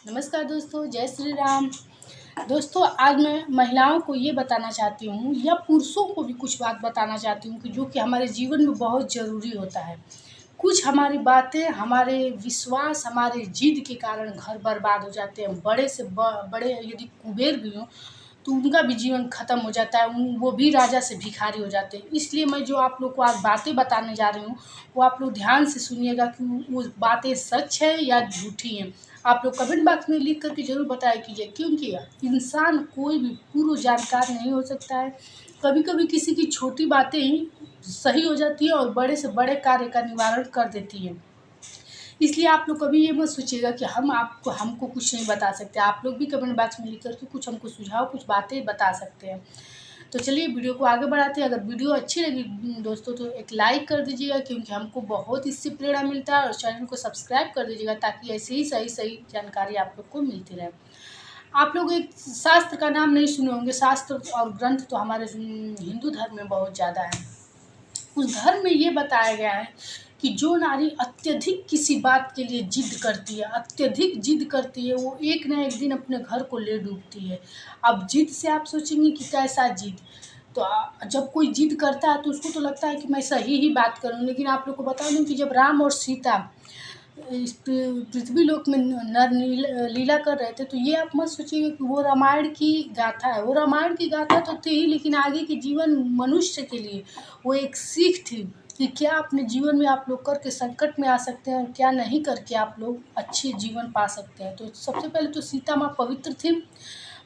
नमस्कार दोस्तों, जय श्री राम। दोस्तों, आज मैं महिलाओं को ये बताना चाहती हूँ या पुरुषों को भी कुछ बात बताना चाहती हूँ कि जो कि हमारे जीवन में बहुत ज़रूरी होता है। कुछ हमारी बातें, हमारे विश्वास, हमारे ज़िद के कारण घर बर्बाद हो जाते हैं। बड़े से बड़े यदि कुबेर भी हों तो उनका भी जीवन ख़त्म हो जाता है, वो भी राजा से भिखारी हो जाते हैं। इसलिए मैं जो आप लोग को आज बातें बताने जा रही हूँ, वो आप लोग ध्यान से सुनिएगा कि वो बातें सच है या झूठी हैं। आप लोग कमेंट बॉक्स में लिख कर के ज़रूर बताया कीजिए, क्योंकि इंसान कोई भी पूर्व जानकार नहीं हो सकता है। कभी कभी किसी की छोटी बातें ही सही हो जाती है और बड़े से बड़े कार्य का निवारण कर देती है। इसलिए आप लोग कभी ये मत सोचिएगा कि हमको कुछ नहीं बता सकते। आप लोग भी कमेंट बॉक्स में लिख कर के कुछ हमको सुझाव, कुछ बातें बता सकते हैं। तो चलिए वीडियो को आगे बढ़ाते हैं। अगर वीडियो अच्छी लगी दोस्तों तो एक लाइक कर दीजिएगा, क्योंकि हमको बहुत इससे प्रेरणा मिलता है, और चैनल को सब्सक्राइब कर दीजिएगा ताकि ऐसे ही सही जानकारी आप लोग को मिलती रहे। आप लोग एक शास्त्र का नाम नहीं सुने होंगे। शास्त्र और ग्रंथ तो हमारे हिंदू धर्म में बहुत ज़्यादा है। उस धर्म में ये बताया गया है कि जो नारी अत्यधिक किसी बात के लिए जिद करती है, अत्यधिक जिद करती है, वो एक ना एक दिन अपने घर को ले डूबती है। अब जिद से आप सोचेंगे कि कैसा जिद। तो जब कोई जिद करता है तो उसको तो लगता है कि मैं सही ही बात करूँ। लेकिन आप लोग को बता दूं कि जब राम और सीता इस पृथ्वी लोक में लीला कर रहे थे, तो ये आप मत सोचिएगा कि वो रामायण की गाथा है। वो रामायण की गाथा तो थी ही, लेकिन आगे के जीवन मनुष्य के लिए वो एक सीख थी कि क्या अपने जीवन में आप लोग करके संकट में आ सकते हैं और क्या नहीं करके आप लोग अच्छे जीवन पा सकते हैं। तो सबसे पहले तो सीता माँ पवित्र थी।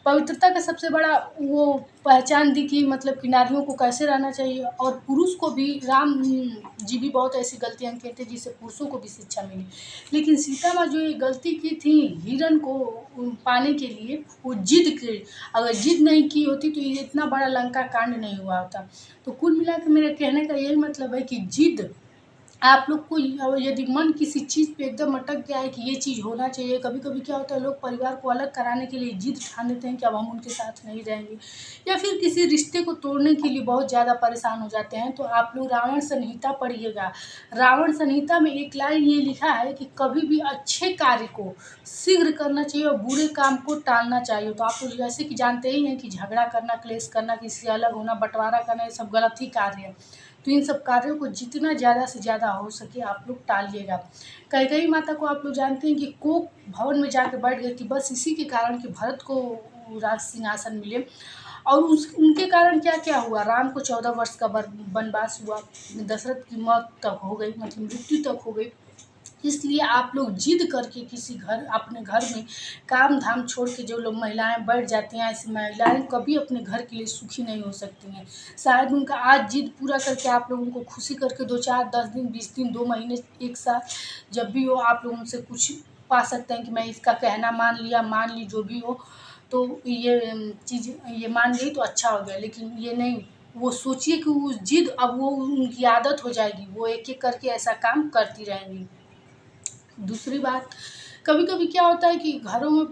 पवित्रता का सबसे बड़ा वो पहचान दी कि मतलब कि नारियों को कैसे रहना चाहिए, और पुरुष को भी राम जी भी बहुत ऐसी गलतियाँ किए थे जिससे पुरुषों को भी शिक्षा मिली। लेकिन सीता माँ जो ये गलती की थी हिरण को पाने के लिए, वो जिद की। अगर जिद नहीं की होती तो ये इतना बड़ा लंका कांड नहीं हुआ होता। तो कुल मिला के मेरे कहने का यही मतलब है कि जिद, आप लोग को यदि मन किसी चीज़ पे एकदम अटक गया है कि ये चीज़ होना चाहिए। कभी कभी क्या होता है, लोग परिवार को अलग कराने के लिए जिद ठान लेते हैं कि अब हम उनके साथ नहीं रहेंगे, या फिर किसी रिश्ते को तोड़ने के लिए बहुत ज़्यादा परेशान हो जाते हैं। तो आप लोग रावण संहिता पढ़िएगा। रावण संहिता में एक लाइन ये लिखा है कि कभी भी अच्छे कार्य को शीघ्र करना चाहिए और बुरे काम को टालना चाहिए। तो आप लोग जैसे कि जानते ही हैं कि झगड़ा करना, क्लेश करना, किसी से अलग होना, बंटवारा करना, ये सब गलत ही कार्य है। तो इन सब कार्यों को जितना ज़्यादा से ज़्यादा हो सके आप लोग टालिएगा। कैकेयी माता को आप लोग जानते हैं कि कोप भवन में जाकर बैठ गई थी, बस इसी के कारण कि भरत को राज सिंहासन मिले। और उनके कारण क्या क्या हुआ, राम को 14 वर्ष का वनवास हुआ, दशरथ की मौत तक हो गई, मतलब मृत्यु तक हो गई। इसलिए आप लोग जिद करके किसी घर, अपने घर में काम धाम छोड़ के जो लोग महिलाएं बैठ जाती हैं, ऐसी महिलाएं कभी अपने घर के लिए सुखी नहीं हो सकती हैं। शायद उनका आज जिद पूरा करके आप लोग उनको खुशी करके 2 4 10 दिन 20 दिन 2 महीने 1 साल जब भी हो आप लोग उनसे कुछ पा सकते हैं कि मैं इसका कहना मान लिया, मान ली जो भी हो। तो ये चीज़ ये मान गई तो अच्छा हो गया, लेकिन ये नहीं। वो सोचिए कि वो जिद अब वो उनकी आदत हो जाएगी, वो एक एक करके ऐसा काम करती रहेंगी। दूसरी बात, कभी कभी क्या होता है कि घरों में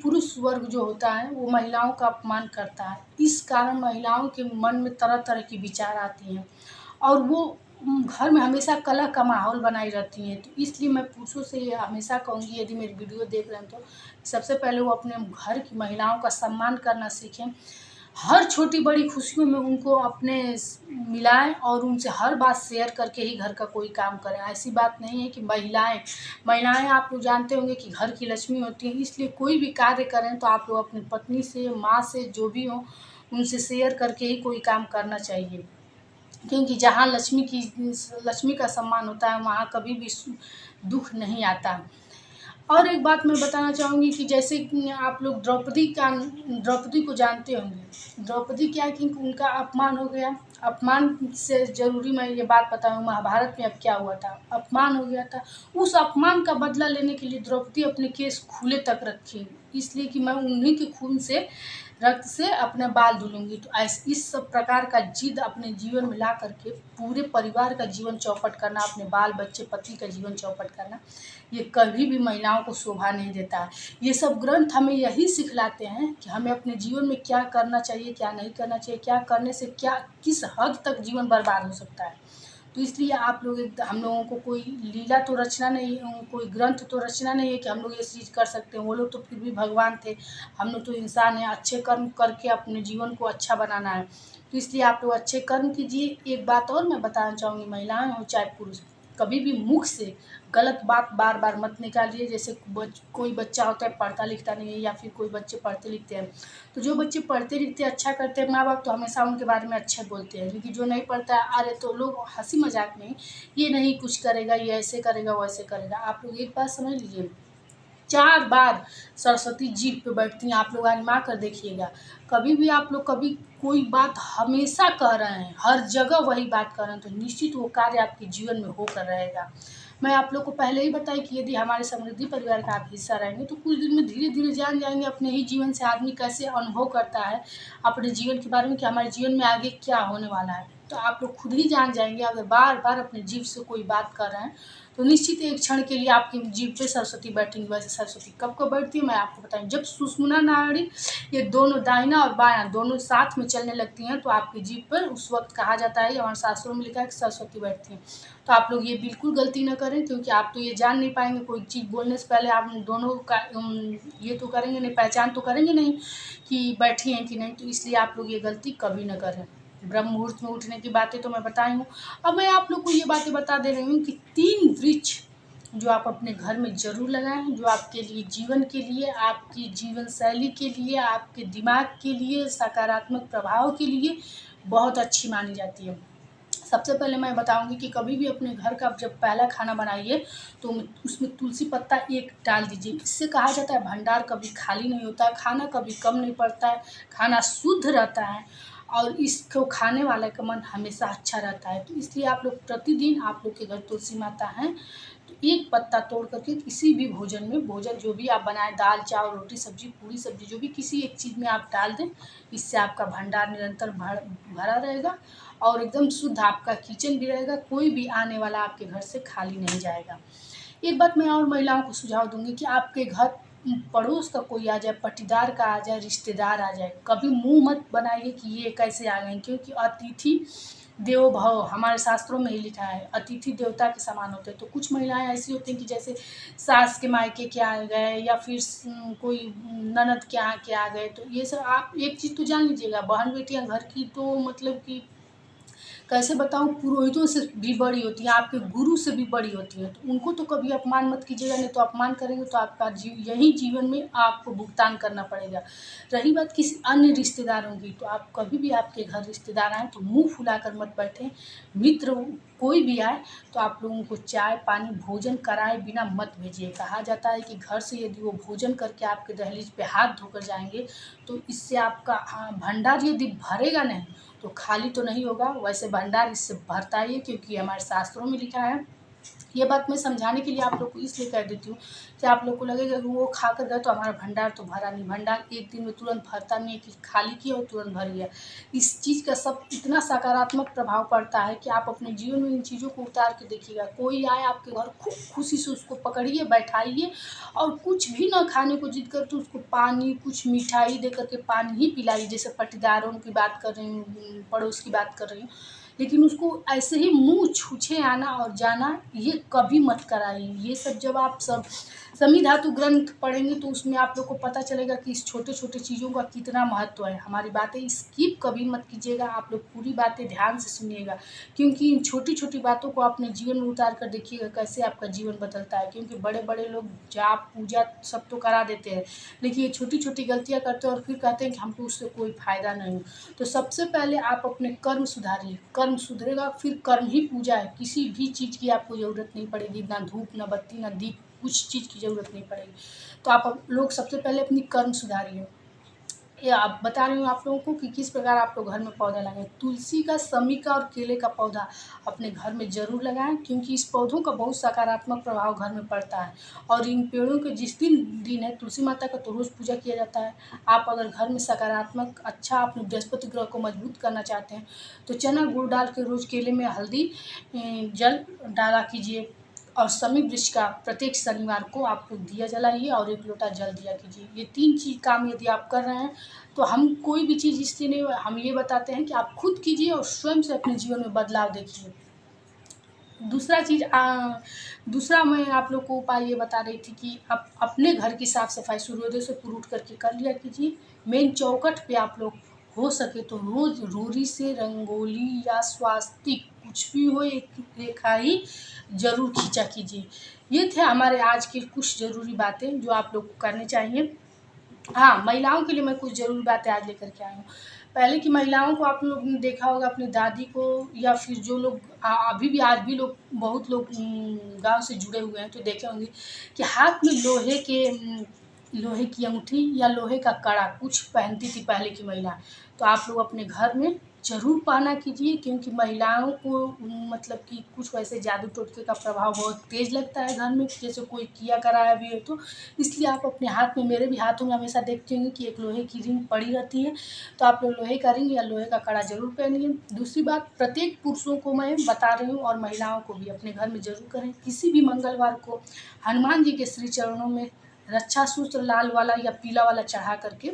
पुरुष वर्ग जो होता है वो महिलाओं का अपमान करता है। इस कारण महिलाओं के मन में तरह तरह की विचार आती हैं, और वो घर में हमेशा कलह का माहौल बनाई रहती हैं। तो इसलिए मैं पुरुषों से ये हमेशा कहूँगी, यदि मेरी वीडियो देख रहे हैं तो सबसे पहले वो अपने घर की महिलाओं का सम्मान करना सीखें। हर छोटी बड़ी खुशियों में उनको अपने मिलाएं और उनसे हर बात शेयर करके ही घर का कोई काम करें। ऐसी बात नहीं है कि महिलाएं आप लोग जानते होंगे कि घर की लक्ष्मी होती हैं। इसलिए कोई भी कार्य करें तो आप लोग अपनी पत्नी से, माँ से, जो भी हो उनसे शेयर करके ही कोई काम करना चाहिए। क्योंकि जहाँ लक्ष्मी का सम्मान होता है वहाँ कभी भी दुख नहीं आता। और एक बात मैं बताना चाहूँगी कि जैसे कि आप लोग द्रौपदी को जानते होंगे। द्रौपदी क्या है कि उनका अपमान हो गया। अपमान से ज़रूरी मैं ये बात बताऊँ, महाभारत में अब क्या हुआ था, अपमान हो गया था। उस अपमान का बदला लेने के लिए द्रौपदी अपने केस खुले तक रखी, इसलिए कि मैं उन्हीं के खून से, रक्त से अपने बाल धुलूँगी। तो ऐसे इस सब प्रकार का जिद अपने जीवन में ला करके पूरे परिवार का जीवन चौपट करना, अपने बाल बच्चे पति का जीवन चौपट करना, ये कभी भी महिलाओं को शोभा नहीं देता है। ये सब ग्रंथ हमें यही सिखलाते हैं कि हमें अपने जीवन में क्या करना चाहिए, क्या नहीं करना चाहिए, क्या करने से क्या किस हद तक जीवन बर्बाद हो सकता है। तो इसलिए आप लोग हम लोगों को कोई लीला तो रचना नहीं, कोई ग्रंथ तो रचना नहीं है कि हम लोग ये चीज़ कर सकते हैं। वो लोग तो फिर भी भगवान थे, हम लोग तो इंसान हैं। अच्छे कर्म करके अपने जीवन को अच्छा बनाना है, तो इसलिए आप लोग अच्छे कर्म कीजिए। एक बात और मैं बताना चाहूँगी, महिलाएं हो चाहे पुरुष, कभी भी मुख से गलत बात बार बार मत निकालिए। जैसे कोई बच्चा होता है पढ़ता लिखता नहीं है, या फिर कोई बच्चे पढ़ते लिखते हैं, तो जो बच्चे पढ़ते लिखते अच्छा करते हैं, माँ बाप तो हमेशा उनके बारे में अच्छा बोलते हैं। लेकिन जो नहीं पढ़ता है, अरे तो लोग हंसी मजाक में, ये नहीं कुछ करेगा, ये ऐसे करेगा, वैसे करेगा। आप लोग एक बात समझ लीजिए, 4 बार सरस्वती जीभ पे बैठती हैं। आप लोग आज़मा कर देखिएगा। कभी भी आप लोग कभी कोई बात हमेशा कह रहे हैं, हर जगह वही बात कर रहे हैं, तो निश्चित वो कार्य आपके जीवन में होकर रहेगा। मैं आप लोग को पहले ही बताई कि यदि हमारे समृद्धि परिवार का आप हिस्सा रहेंगे, तो कुछ दिन में धीरे-धीरे जान जाएँगे अपने ही जीवन से आदमी कैसे अनुभव करता है अपने जीवन के बारे में, कि हमारे जीवन में आगे क्या होने वाला है। तो आप लोग खुद ही जान जाएँगे। अगर बार-बार अपने जीभ से कोई बात कर रहे हैं, तो निश्चित एक क्षण के लिए आपकी जीभ पे सरस्वती बैठेंगी। वैसे सरस्वती कब बैठती है मैं आपको बताऊँ, जब सुषुम्ना नाड़ी ये दोनों दाहिना और बायां दोनों साथ में चलने लगती हैं, तो आपकी जीभ पर उस वक्त कहा जाता है, हमारे शास्त्रों में लिखा है कि सरस्वती बैठती हैं। तो आप लोग ये बिल्कुल गलती ना करें, क्योंकि आप तो ये जान नहीं पाएंगे। कोई चीज़ बोलने से पहले आप दोनों का ये तो करेंगे नहीं, पहचान तो करेंगे नहीं कि बैठी हैं कि नहीं। तो इसलिए आप लोग ये गलती कभी ना करें। ब्रह्म मुहूर्त में उठने की बातें तो मैं बताई हूँ। अब मैं आप लोग को ये बातें बता दे रही हूँ कि 3 वृक्ष जो आप अपने घर में ज़रूर लगाएं, जो आपके लिए जीवन के लिए, आपकी जीवन शैली के लिए, आपके दिमाग के लिए, सकारात्मक प्रभाव के लिए बहुत अच्छी मानी जाती है। सबसे पहले मैं बताऊंगी कि कभी भी अपने घर का जब पहला खाना बनाइए, तो उसमें तुलसी पत्ता 1 डाल दीजिए। इससे कहा जाता है भंडार कभी खाली नहीं होता है, खाना कभी कम नहीं पड़ता है, खाना शुद्ध रहता है, और इसको खाने वाले का मन हमेशा अच्छा रहता है। तो इसलिए आप लोग प्रतिदिन, आप लोग के घर तुलसी माता हैं, तो 1 पत्ता तोड़ करके किसी भी भोजन में, भोजन जो भी आप बनाएं, दाल चावल रोटी सब्जी पूरी सब्जी, जो भी किसी एक चीज़ में आप डाल दें। इससे आपका भंडार निरंतर भरा रहेगा, और एकदम शुद्ध आपका किचन भी रहेगा। कोई भी आने वाला आपके घर से खाली नहीं जाएगा। एक बात मैं और महिलाओं को सुझाव दूंगी कि आपके घर पड़ोस का कोई आ जाए, पटीदार का आ जाए, रिश्तेदार आ जाए, कभी मुंह मत बनाइए कि ये कैसे आ गए, क्योंकि अतिथि देवो भव हमारे शास्त्रों में ही लिखा है, अतिथि देवता के समान होते हैं। तो कुछ महिलाएं ऐसी होती हैं कि जैसे सास के मायके के आ गए, या फिर कोई ननद के यहाँ के आ गए। तो ये सब आप एक चीज़ तो जान लीजिएगा, बहन बेटियां घर की तो मतलब कि कैसे बताऊँ, पुरोहितों से भी बड़ी होती हैं, आपके गुरु से भी बड़ी होती हैं। तो उनको तो कभी अपमान मत कीजिएगा, नहीं तो अपमान करेंगे तो आपका यही जीवन में आपको भुगतान करना पड़ेगा। रही बात किसी अन्य रिश्तेदारों की, तो आप कभी भी आपके घर रिश्तेदार आएँ तो मुँह फुलाकर मत बैठें। मित्र कोई भी आए तो आप लोगों को चाय पानी भोजन कराए बिना मत भेजिए। कहा जाता है कि घर से यदि वो भोजन करके आपके दहलीज पे हाथ धोकर जाएंगे, तो इससे आपका भंडार यदि भरेगा नहीं, तो खाली तो नहीं होगा। वैसे भंडार इससे भरता ही है, क्योंकि हमारे शास्त्रों में लिखा है। ये बात मैं समझाने के लिए आप लोग को इसलिए कह देती हूँ कि आप लोग को लगेगा कि वो खा कर गए तो हमारा भंडार तो भरा नहीं। भंडार एक दिन में तुरंत भरता नहीं है कि खाली किया और तुरंत भर गया। इस चीज़ का सब इतना सकारात्मक प्रभाव पड़ता है कि आप अपने जीवन में इन चीज़ों को उतार के देखिएगा। कोई आए आपके घर, खूब खुशी से उसको पकड़िए, बैठाइए, और कुछ भी ना खाने को जिद करे तो उसको पानी, कुछ मिठाई दे करके पानी ही पिलाइए। जैसे पटीदारों की बात कर रही हूँ, पड़ोस की बात कर रही हूँ, लेकिन उसको ऐसे ही मुँह छूछे आना और जाना ये कभी मत कराइए। ये सब जब आप सब समी धातु ग्रंथ पढ़ेंगे, तो उसमें आप लोग को पता चलेगा कि इस छोटे-छोटे चीज़ों का कितना महत्व है। हमारी बातें स्किप कभी मत कीजिएगा, आप लोग पूरी बातें ध्यान से सुनिएगा, क्योंकि इन छोटी-छोटी बातों को अपने जीवन में उतार कर देखिएगा कैसे आपका जीवन बदलता है। क्योंकि बड़े-बड़े लोग जाप पूजा सब तो करा देते हैं, लेकिन ये छोटी-छोटी गलतियाँ करते हैं और फिर कहते हैं कि हमको उससे कोई फ़ायदा नहीं। तो सबसे पहले आप अपने कर्म सुधारिए, कर्म सुधरेगा फिर कर्म ही पूजा है। किसी भी चीज़ की आपको ज़रूरत नहीं पड़ेगी, ना धूप, ना बत्ती, ना दीप, कुछ चीज़ की ज़रूरत नहीं पड़ेगी। तो आप लोग सबसे पहले अपनी कर्म सुधारिए। ये आप बता रही हूँ आप लोगों को कि किस प्रकार आप लोग घर में पौधा लगाएँ। तुलसी का, शमी का और केले का पौधा अपने घर में ज़रूर लगाएँ, क्योंकि इस पौधों का बहुत सकारात्मक प्रभाव घर में पड़ता है। और इन पेड़ों के जिस दिन है, तुलसी माता का तो रोज़ पूजा किया जाता है। आप अगर घर में सकारात्मक अच्छा अपने बृहस्पति ग्रह को मजबूत करना चाहते हैं, तो चना गुड़ डाल के रोज़ केले में हल्दी जल डाला कीजिए, और शमी वृक्ष का प्रत्येक शनिवार को आप लोग दिया जलाइए और 1 लोटा जल दिया कीजिए। ये 3 चीज़ काम यदि आप कर रहे हैं, तो हम कोई भी चीज़ इसलिए नहीं, हम ये बताते हैं कि आप खुद कीजिए और स्वयं से अपने जीवन में बदलाव देखिए। दूसरा मैं आप लोग को उपाय ये बता रही थी कि अपने घर की साफ़ सफाई सूर्योदय से पूर्व उठ करके कर लिया कीजिए। मेन चौखट पे आप लोग हो सके तो रोज़ रोरी से रंगोली या स्वास्तिक कुछ भी हो एक रेखा ही ज़रूर खींचा कीजिए। ये थे हमारे आज के कुछ ज़रूरी बातें जो आप लोग को करनी चाहिए। हाँ, महिलाओं के लिए मैं कुछ ज़रूरी बातें आज लेकर के आई हूँ। पहले की महिलाओं को आप लोग ने देखा होगा, अपनी दादी को या फिर जो लोग अभी भी आज भी लोग बहुत लोग गाँव से जुड़े हुए हैं तो देखे होंगे कि हाथ में लोहे की अंगूठी या लोहे का कड़ा कुछ पहनती थी पहले की महिला। तो आप लोग अपने घर में ज़रूर पहना कीजिए, क्योंकि महिलाओं को मतलब कि कुछ वैसे जादू टोटके का प्रभाव बहुत तेज़ लगता है घर में, जैसे कोई किया कराया भी है तो इसलिए आप अपने हाथ में, मेरे भी हाथों में हमेशा देखते होंगे कि एक लोहे की रिंग पड़ी रहती है। तो आप लोग लोहे का रिंग या लोहे का कड़ा ज़रूर पहनिए। दूसरी बात, प्रत्येक पुरुषों को मैं बता रही हूँ और महिलाओं को भी अपने घर में ज़रूर करें। किसी भी मंगलवार को हनुमान जी के श्री चरणों में रक्षा सूत्र लाल वाला या पीला वाला चढ़ा करके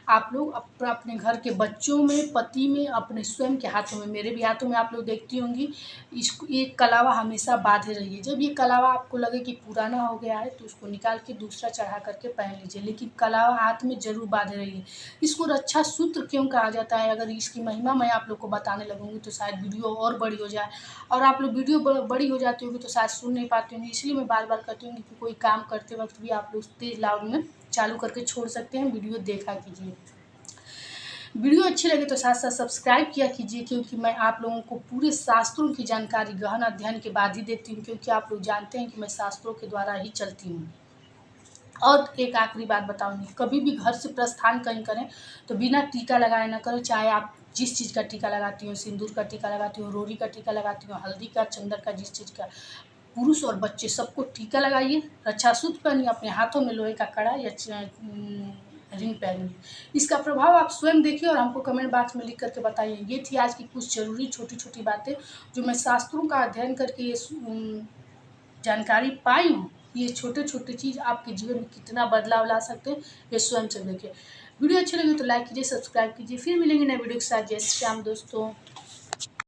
आप लोग अपने घर के बच्चों में, पति में, अपने स्वयं के हाथों में, मेरे भी हाथों में आप लोग देखती होंगी, इसको एक कलावा हमेशा बांधे रहिए। जब ये कलावा आपको लगे कि पुराना हो गया है तो उसको निकाल के दूसरा चढ़ा करके पहन लीजिए, लेकिन कलावा हाथ में ज़रूर बांधे रहिए। इसको रक्षा सूत्र क्यों कहा जाता है, अगर इसकी महिमा मैं आप लोग को बताने लगूँगी तो शायद वीडियो और बड़ी हो जाए, और आप लोग वीडियो बड़ी हो जाती होगी तो शायद सुन नहीं पाते होंगे। इसलिए मैं बार बार कहती हूँ कि कोई काम करते वक्त भी आप लोग तेज़ लाउड में चालू करके छोड़ सकते हैं, वीडियो देखा कीजिए। वीडियो अच्छी लगे तो साथ साथ सब्सक्राइब किया कीजिए, क्योंकि मैं आप लोगों को पूरे शास्त्रों की जानकारी गहन अध्ययन के बाद ही देती हूँ, क्योंकि आप लोग जानते हैं कि मैं शास्त्रों के द्वारा ही चलती हूँ। और एक आखिरी बात बताऊँगी, कभी भी घर से प्रस्थान कहीं करें तो बिना टीका लगाए ना करें, चाहे आप जिस चीज़ का टीका लगाती हो, सिंदूर का टीका लगाती हो, रोरी का टीका लगाती हो, हल्दी का, चंदन का, जिस चीज़ का, पुरुष और बच्चे सबको टीका लगाइए, रक्षा सूत्र पहनिए, अपने हाथों में लोहे का कड़ा या रिंग पहनिए। इसका प्रभाव आप स्वयं देखिए और हमको कमेंट बॉक्स में लिख करके बताइए। ये थी आज की कुछ ज़रूरी छोटी-छोटी बातें जो मैं शास्त्रों का अध्ययन करके ये जानकारी पाई हूँ। ये छोटे-छोटे चीज़ आपके जीवन में कितना बदलाव ला सकते हैं, ये स्वयं से देखिए। वीडियो अच्छी लगी तो लाइक कीजिए, सब्सक्राइब कीजिए। फिर मिलेंगे नए वीडियो के साथ। जय श्री राम दोस्तों।